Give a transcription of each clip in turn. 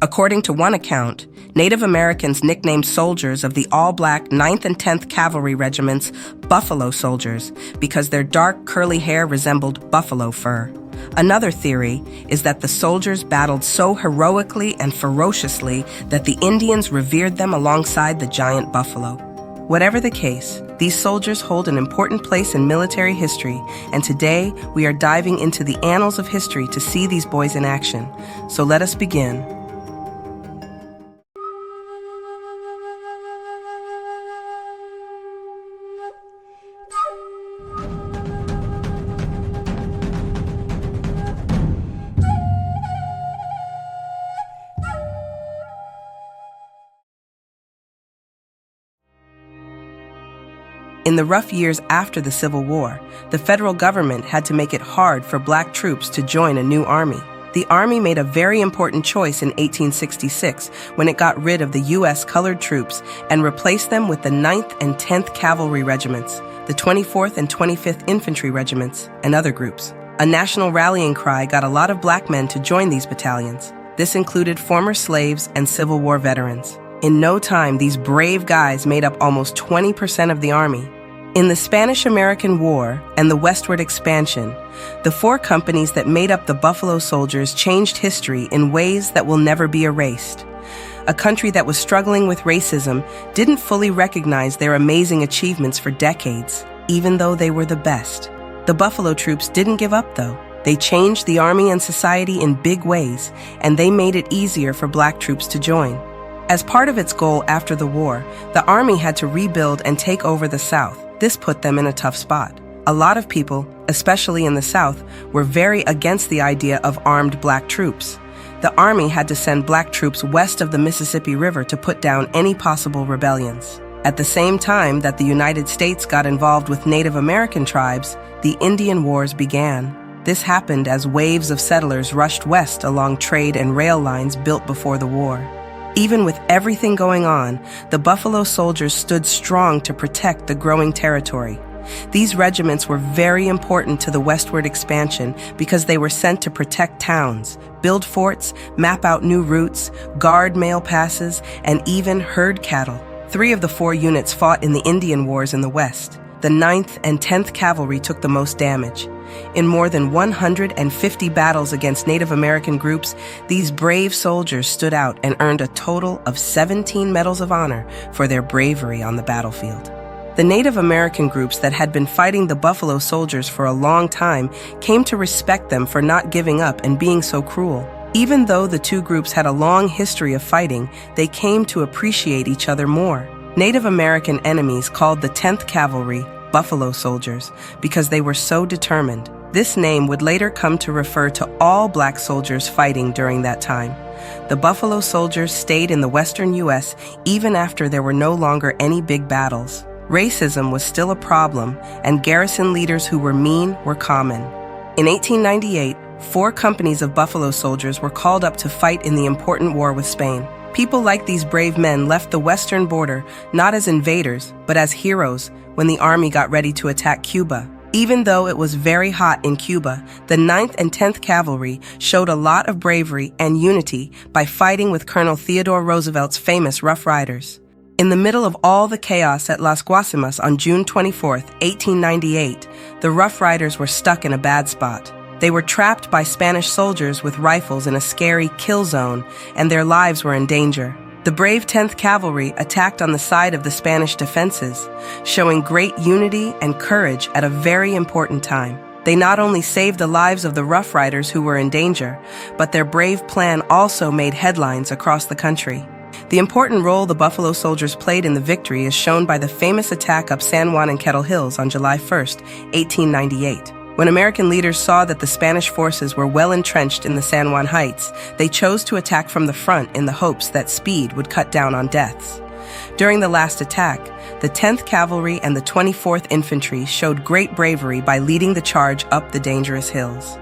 According to one account, Native Americans nicknamed soldiers of the all-black 9th and 10th Cavalry Regiments Buffalo Soldiers because their dark, curly hair resembled buffalo fur. Another theory is that the soldiers battled so heroically and ferociously that the Indians revered them alongside the giant buffalo. Whatever the case, these soldiers hold an important place in military history, and today we are diving into the annals of history to see these boys in action. So let us begin. In the rough years after the Civil War, the federal government had to make it hard for black troops to join a new army. The Army made a very important choice in 1866 when it got rid of the U.S. colored troops and replaced them with the 9th and 10th Cavalry Regiments, the 24th and 25th Infantry Regiments, and other groups. A national rallying cry got a lot of black men to join these battalions. This included former slaves and Civil War veterans. In no time, these brave guys made up almost 20% of the Army. In the Spanish-American War and the westward expansion, the four companies that made up the Buffalo Soldiers changed history in ways that will never be erased. A country that was struggling with racism didn't fully recognize their amazing achievements for decades, even though they were the best. The Buffalo troops didn't give up, though. They changed the Army and society in big ways, and they made it easier for black troops to join. As part of its goal after the war, the Army had to rebuild and take over the South. This put them in a tough spot. A lot of people, especially in the South, were very against the idea of armed black troops. The Army had to send black troops west of the Mississippi River to put down any possible rebellions. At the same time that the United States got involved with Native American tribes, the Indian Wars began. This happened as waves of settlers rushed west along trade and rail lines built before the war. Even with everything going on, the Buffalo Soldiers stood strong to protect the growing territory. These regiments were very important to the westward expansion because they were sent to protect towns, build forts, map out new routes, guard mail passes, and even herd cattle. 3 of the 4 units fought in the Indian Wars in the West. The 9th and 10th Cavalry took the most damage. In more than 150 battles against Native American groups, these brave soldiers stood out and earned a total of 17 Medals of Honor for their bravery on the battlefield. The Native American groups that had been fighting the Buffalo Soldiers for a long time came to respect them for not giving up and being so cruel. Even though the two groups had a long history of fighting, they came to appreciate each other more. Native American enemies called the 10th Cavalry Buffalo Soldiers because they were so determined. This name would later come to refer to all black soldiers fighting during that time. The Buffalo Soldiers stayed in the western U.S. even after there were no longer any big battles. Racism was still a problem, and garrison leaders who were mean were common. In 1898, 4 companies of Buffalo Soldiers were called up to fight in the important war with Spain. People like these brave men left the western border not as invaders, but as heroes when the Army got ready to attack Cuba. Even though it was very hot in Cuba, the 9th and 10th Cavalry showed a lot of bravery and unity by fighting with Colonel Theodore Roosevelt's famous Rough Riders. In the middle of all the chaos at Las Guasimas on June 24, 1898, the Rough Riders were stuck in a bad spot. They were trapped by Spanish soldiers with rifles in a scary kill zone, and their lives were in danger. The brave 10th Cavalry attacked on the side of the Spanish defenses, showing great unity and courage at a very important time. They not only saved the lives of the Rough Riders who were in danger, but their brave plan also made headlines across the country. The important role the Buffalo Soldiers played in the victory is shown by the famous attack up San Juan and Kettle Hills on July 1, 1898. When American leaders saw that the Spanish forces were well entrenched in the San Juan Heights, they chose to attack from the front in the hopes that speed would cut down on deaths. During the last attack, the 10th Cavalry and the 24th Infantry showed great bravery by leading the charge up the dangerous hills.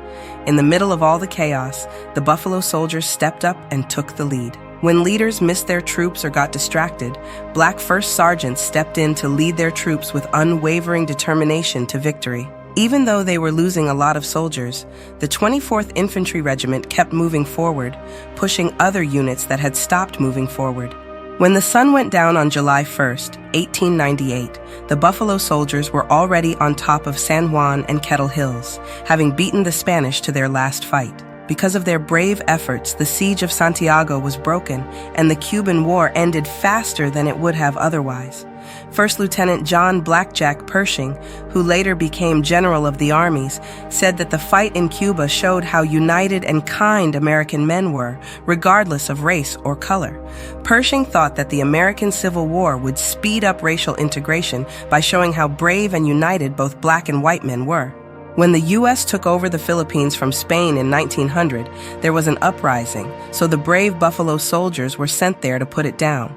In the middle of all the chaos, the Buffalo Soldiers stepped up and took the lead. When leaders missed their troops or got distracted, black first sergeants stepped in to lead their troops with unwavering determination to victory. Even though they were losing a lot of soldiers, the 24th Infantry Regiment kept moving forward, pushing other units that had stopped moving forward. When the sun went down on July 1st, 1898, the Buffalo Soldiers were already on top of San Juan and Kettle Hills, having beaten the Spanish to their last fight. Because of their brave efforts, the siege of Santiago was broken, and the Cuban War ended faster than it would have otherwise. First Lieutenant John Blackjack Pershing, who later became General of the Armies, said that the fight in Cuba showed how united and kind American men were, regardless of race or color. Pershing thought that the American Civil War would speed up racial integration by showing how brave and united both black and white men were. When the U.S. took over the Philippines from Spain in 1900, there was an uprising, so the brave Buffalo Soldiers were sent there to put it down.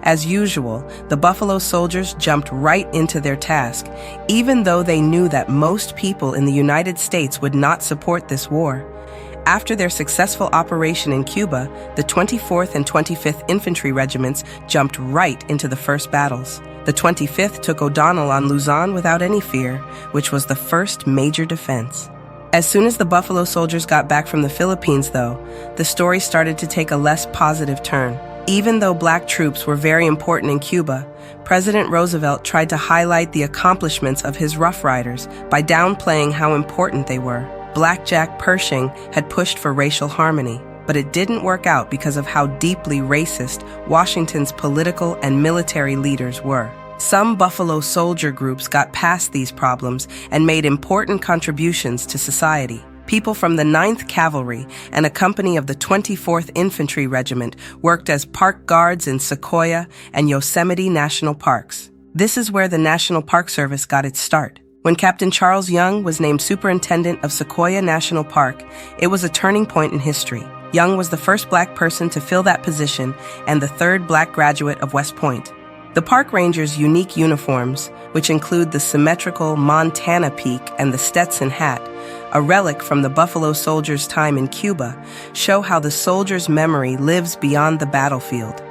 As usual, the Buffalo Soldiers jumped right into their task, even though they knew that most people in the United States would not support this war. After their successful operation in Cuba, the 24th and 25th Infantry Regiments jumped right into the first battles. The 25th took O'Donnell on Luzon without any fear, which was the first major defense. As soon as the Buffalo Soldiers got back from the Philippines, though, the story started to take a less positive turn. Even though black troops were very important in Cuba, President Roosevelt tried to highlight the accomplishments of his Rough Riders by downplaying how important they were. Blackjack Pershing had pushed for racial harmony, but it didn't work out because of how deeply racist Washington's political and military leaders were. Some Buffalo Soldier groups got past these problems and made important contributions to society. People from the 9th Cavalry and a company of the 24th Infantry Regiment worked as park guards in Sequoia and Yosemite National Parks. This is where the National Park Service got its start. When Captain Charles Young was named superintendent of Sequoia National Park, it was a turning point in history. Young was the first black person to fill that position and the third black graduate of West Point. The park rangers' unique uniforms, which include the symmetrical Montana peak and the Stetson hat, a relic from the Buffalo Soldiers' time in Cuba, show how the soldiers' memory lives beyond the battlefield.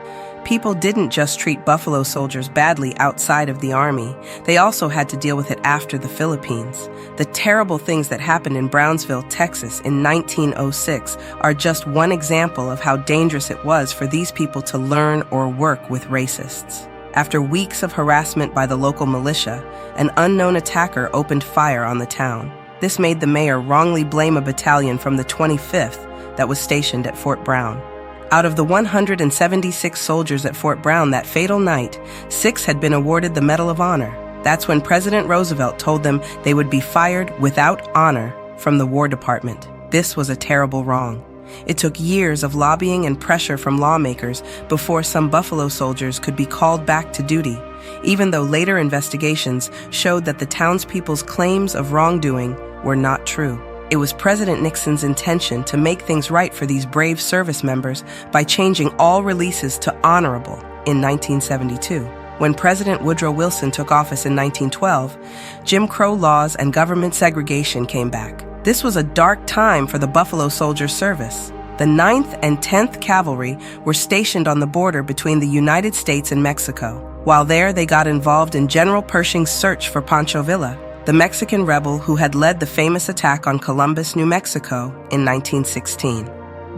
People didn't just treat Buffalo Soldiers badly outside of the Army. They also had to deal with it after the Philippines. The terrible things that happened in Brownsville, Texas in 1906 are just one example of how dangerous it was for these people to learn or work with racists. After weeks of harassment by the local militia, an unknown attacker opened fire on the town. This made the mayor wrongly blame a battalion from the 25th that was stationed at Fort Brown. Out of the 176 soldiers at Fort Brown that fatal night, 6 had been awarded the Medal of Honor. That's when President Roosevelt told them they would be fired without honor from the War Department. This was a terrible wrong. It took years of lobbying and pressure from lawmakers before some Buffalo Soldiers could be called back to duty, even though later investigations showed that the townspeople's claims of wrongdoing were not true. It was President Nixon's intention to make things right for these brave service members by changing all releases to honorable in 1972. When President Woodrow Wilson took office in 1912, Jim Crow laws and government segregation came back. This was a dark time for the Buffalo Soldier service. The 9th and 10th Cavalry were stationed on the border between the United States and Mexico. While there, they got involved in General Pershing's search for Pancho Villa, the Mexican rebel who had led the famous attack on Columbus, New Mexico in 1916.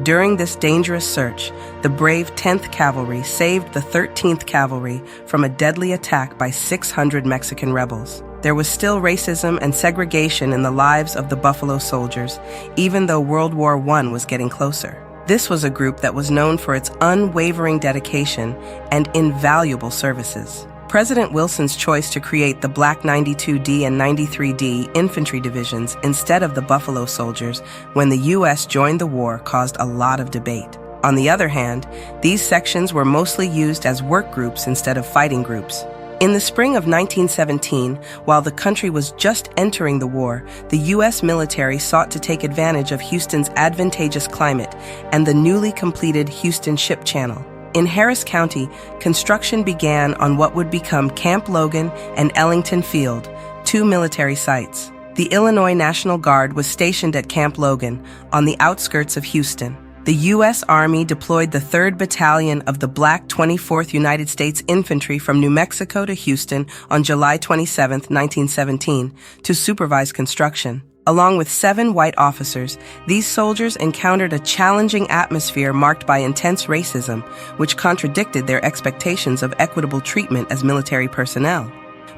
During this dangerous search, the brave 10th Cavalry saved the 13th Cavalry from a deadly attack by 600 Mexican rebels. There was still racism and segregation in the lives of the Buffalo Soldiers, even though World War I was getting closer. This was a group that was known for its unwavering dedication and invaluable services. President Wilson's choice to create the Black 92D and 93D infantry divisions instead of the Buffalo Soldiers when the U.S. joined the war caused a lot of debate. On the other hand, these sections were mostly used as work groups instead of fighting groups. In the spring of 1917, while the country was just entering the war, the U.S. military sought to take advantage of Houston's advantageous climate and the newly completed Houston Ship Channel. In Harris County, construction began on what would become Camp Logan and Ellington Field, 2 military sites. The Illinois National Guard was stationed at Camp Logan, on the outskirts of Houston. The U.S. Army deployed the 3rd Battalion of the Black 24th United States Infantry from New Mexico to Houston on July 27, 1917, to supervise construction. Along with 7 white officers, these soldiers encountered a challenging atmosphere marked by intense racism, which contradicted their expectations of equitable treatment as military personnel.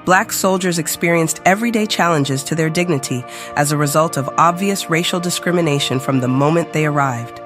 Black soldiers experienced everyday challenges to their dignity as a result of obvious racial discrimination from the moment they arrived.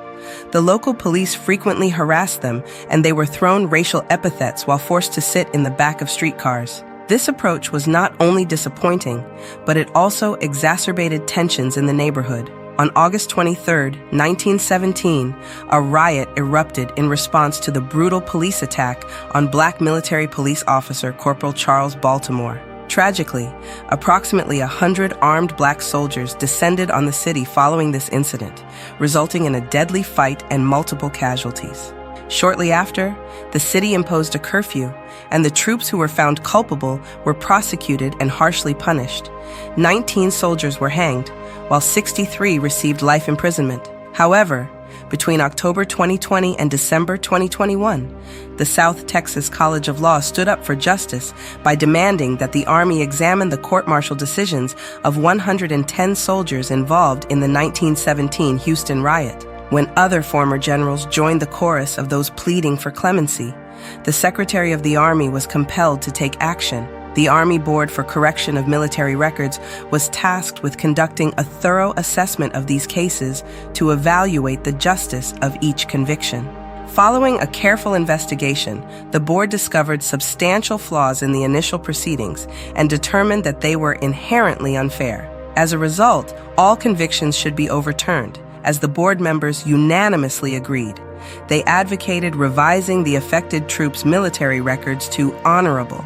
The local police frequently harassed them, and they were thrown racial epithets while forced to sit in the back of streetcars. This approach was not only disappointing, but it also exacerbated tensions in the neighborhood. On August 23, 1917, a riot erupted in response to the brutal police attack on Black military police officer Corporal Charles Baltimore. Tragically, approximately 100 armed Black soldiers descended on the city following this incident, resulting in a deadly fight and multiple casualties. Shortly after, the city imposed a curfew, and the troops who were found culpable were prosecuted and harshly punished. 19 soldiers were hanged, while 63 received life imprisonment. However, between October 2020 and December 2021, the South Texas College of Law stood up for justice by demanding that the Army examine the court-martial decisions of 110 soldiers involved in the 1917 Houston riot. When other former generals joined the chorus of those pleading for clemency, the Secretary of the Army was compelled to take action. The Army Board for Correction of Military Records was tasked with conducting a thorough assessment of these cases to evaluate the justice of each conviction. Following a careful investigation, the board discovered substantial flaws in the initial proceedings and determined that they were inherently unfair. As a result, all convictions should be overturned, as the board members unanimously agreed. They advocated revising the affected troops' military records to honorable.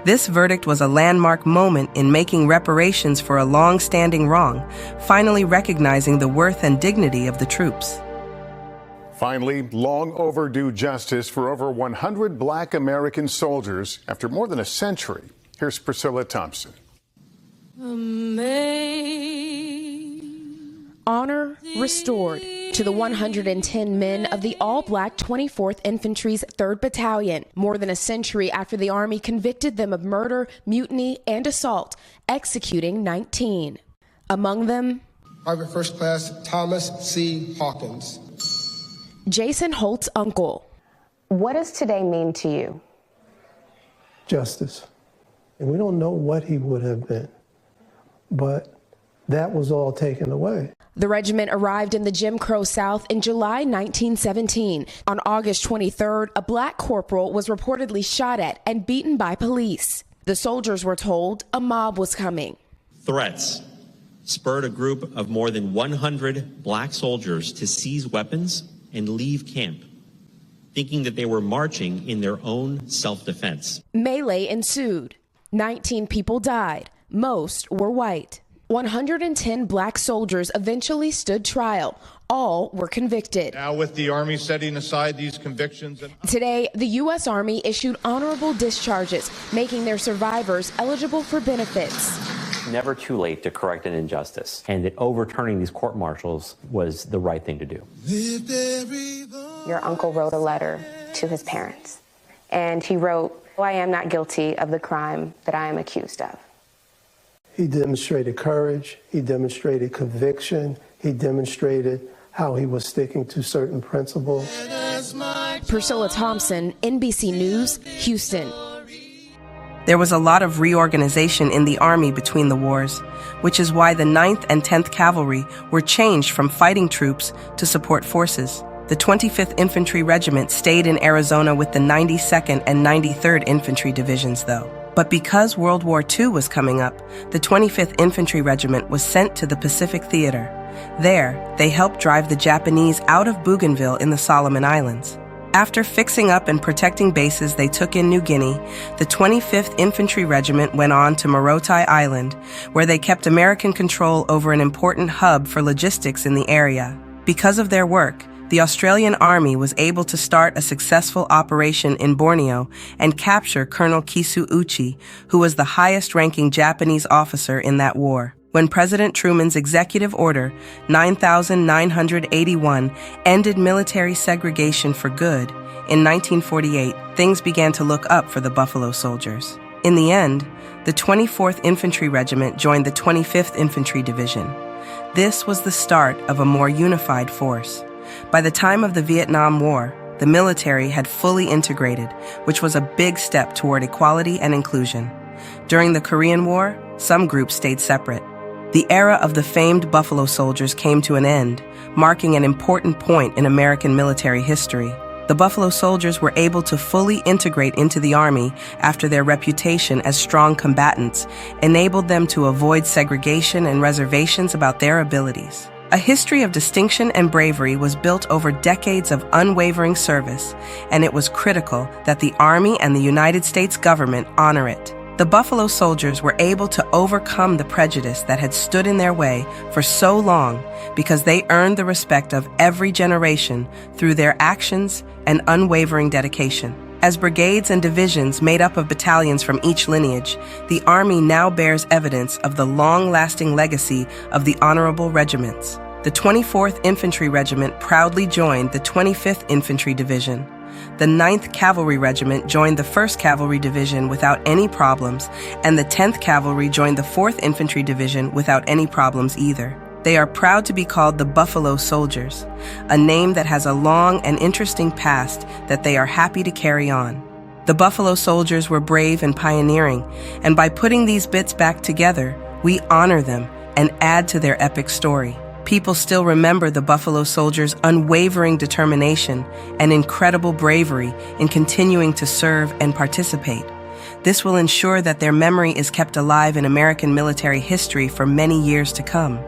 This verdict was a landmark moment in making reparations for a long-standing wrong, finally recognizing the worth and dignity of the troops. Finally, long overdue justice for over 100 Black American soldiers after more than a century. Here's Priscilla Thompson. Honor restored to the 110 men of the all-Black 24th Infantry's 3rd Battalion, more than a century after the Army convicted them of murder, mutiny, and assault, executing 19. Among them, Private First Class Thomas C. Hawkins. Jason Holt's uncle. What does today mean to you? Justice. And we don't know what he would have been, but that was all taken away. The regiment arrived in the Jim Crow South in July 1917. On August 23rd, a Black corporal was reportedly shot at and beaten by police. The soldiers were told a mob was coming. Threats spurred a group of more than 100 Black soldiers to seize weapons and leave camp, thinking that they were marching in their own self-defense. Melee ensued. 19 people died. Most were white. 110 Black soldiers eventually stood trial. All were convicted. Now, with the Army setting aside these convictions. Today, the U.S. Army issued honorable discharges, making their survivors eligible for benefits. Never too late to correct an injustice, and that overturning these court-martials was the right thing to do. Your uncle wrote a letter to his parents, and he wrote, "I am not guilty of the crime that I am accused of." He demonstrated courage, he demonstrated conviction, he demonstrated how he was sticking to certain principles. Priscilla Thompson, NBC News, Houston. There was a lot of reorganization in the Army between the wars, which is why the 9th and 10th Cavalry were changed from fighting troops to support forces. The 25th Infantry Regiment stayed in Arizona with the 92nd and 93rd Infantry Divisions, though. But because World War II was coming up, the 25th Infantry Regiment was sent to the Pacific Theater. There, they helped drive the Japanese out of Bougainville in the Solomon Islands. After fixing up and protecting bases they took in New Guinea, the 25th Infantry Regiment went on to Morotai Island, where they kept American control over an important hub for logistics in the area. Because of their work, the Australian Army was able to start a successful operation in Borneo and capture Colonel Kisu Uchi, who was the highest-ranking Japanese officer in that war. When President Truman's Executive Order 9981 ended military segregation for good, in 1948, things began to look up for the Buffalo Soldiers. In the end, the 24th Infantry Regiment joined the 25th Infantry Division. This was the start of a more unified force. By the time of the Vietnam War, the military had fully integrated, which was a big step toward equality and inclusion. During the Korean War, some groups stayed separate. The era of the famed Buffalo Soldiers came to an end, marking an important point in American military history. The Buffalo Soldiers were able to fully integrate into the Army after their reputation as strong combatants enabled them to avoid segregation and reservations about their abilities. A history of distinction and bravery was built over decades of unwavering service, and it was critical that the Army and the United States government honor it. The Buffalo Soldiers were able to overcome the prejudice that had stood in their way for so long because they earned the respect of every generation through their actions and unwavering dedication. As brigades and divisions made up of battalions from each lineage, the Army now bears evidence of the long-lasting legacy of the honorable regiments. The 24th Infantry Regiment proudly joined the 25th Infantry Division. The 9th Cavalry Regiment joined the 1st Cavalry Division without any problems, and the 10th Cavalry joined the 4th Infantry Division without any problems either. They are proud to be called the Buffalo Soldiers, a name that has a long and interesting past that they are happy to carry on. The Buffalo Soldiers were brave and pioneering, and by putting these bits back together, we honor them and add to their epic story. People still remember the Buffalo Soldiers' unwavering determination and incredible bravery in continuing to serve and participate. This will ensure that their memory is kept alive in American military history for many years to come.